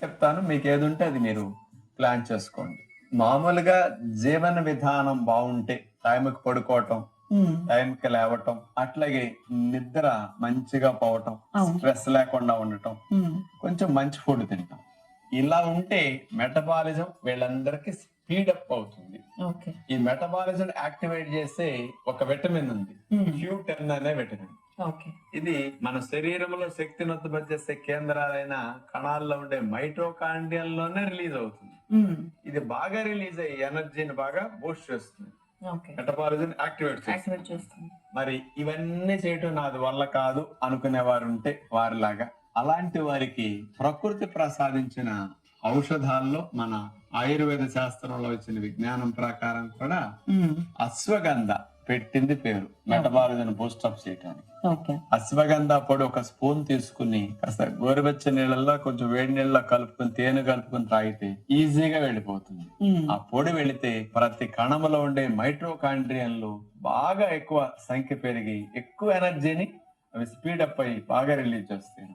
చెప్తాను, మీకు ఏది ఉంటే అది మీరు ప్లాన్ చేసుకోండి. మామూలుగా జీవన విధానం బాగుంటే టైంకి పడుకోవటం, టైంకి లేవటం, అట్లాగే నిద్ర మంచిగా పోవటం, స్ట్రెస్ లేకుండా ఉండటం, కొంచెం మంచి ఫుడ్ తింటాం, ఇలా ఉంటే మెటబాలిజం వీళ్ళందరికీ స్పీడ్ అప్ అవుతుంది. ఈ మెటబాలిజం యాక్టివేట్ చేసే ఒక విటమిన్ ఉంది, Q10 అనే విటమిన్. ఇది మన శరీరంలో శక్తిని ఉత్పత్తి చేసే కేంద్రాలైన కణాల్లో ఉండే మైటోకాండ్రియాల్లోనే రిలీజ్ అవుతుంది. ఇది బాగా రిలీజ్ అయ్యి ఎనర్జీని బాగా బూస్ట్ చేస్తుంది, మెటబాలిజం యాక్టివేట్ చేస్తుంది. మరి ఇవన్నీ చేయటం నాది వల్ల కాదు అనుకునే వారు ఉంటే వారిలాగా, అలాంటి వారికి ప్రకృతి ప్రసాదించిన ఔషధాల్లో మన ఆయుర్వేద శాస్త్రంలో వచ్చిన విజ్ఞానం ప్రకారం కూడా అశ్వగంధ పెట్టింది పేరు మెటబాలిజం బూస్టప్ చేయడానికి. అశ్వగంధ పొడి ఒక స్పూన్ తీసుకుని కాస్త గోరువెచ్చని నీళ్ళల్లో కొంచెం వేడి నీళ్ళలో కలుపుకొని తేనె కలుపుకొని తాగితే ఈజీగా వెళ్ళిపోతుంది. ఆ పొడి వెళితే ప్రతి కణములో ఉండే మైట్రోకాండ్రియాలు బాగా ఎక్కువ సంఖ్య పెరిగి ఎక్కువ ఎనర్జీని అవి స్పీడ్ అప్ అయ్యి బాగా రిలీజ్ చేస్తాయి.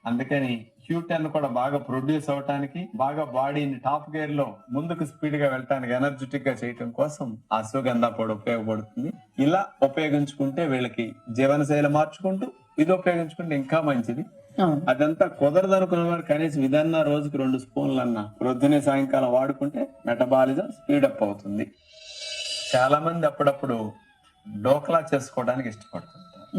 అందుకని Q10 కూడా బాగా ప్రొడ్యూస్ అవటానికి, బాగా బాడీని టాప్ గేర్ లో ముందుకు స్పీడ్ గా వెళ్ళటానికి, ఎనర్జెటిక్ గా చేయటం కోసం అశ్వగంధ పొడి ఉపయోగపడుతుంది. ఇలా ఉపయోగించుకుంటే వీళ్ళకి జీవనశైలి మార్చుకుంటూ ఇది ఉపయోగించుకుంటే ఇంకా మంచిది. అదంతా కుదరదు అనుకున్న వారు కనీసం ఇదన్నా రోజుకి 2 స్పూన్లన్నా ప్రొద్దునే సాయంకాలం వాడుకుంటే మెటబాలిజం స్పీడప్ అవుతుంది. చాలా మంది అప్పుడప్పుడు డోక్లా చేసుకోవడానికి ఇష్టపడుతుంటారు.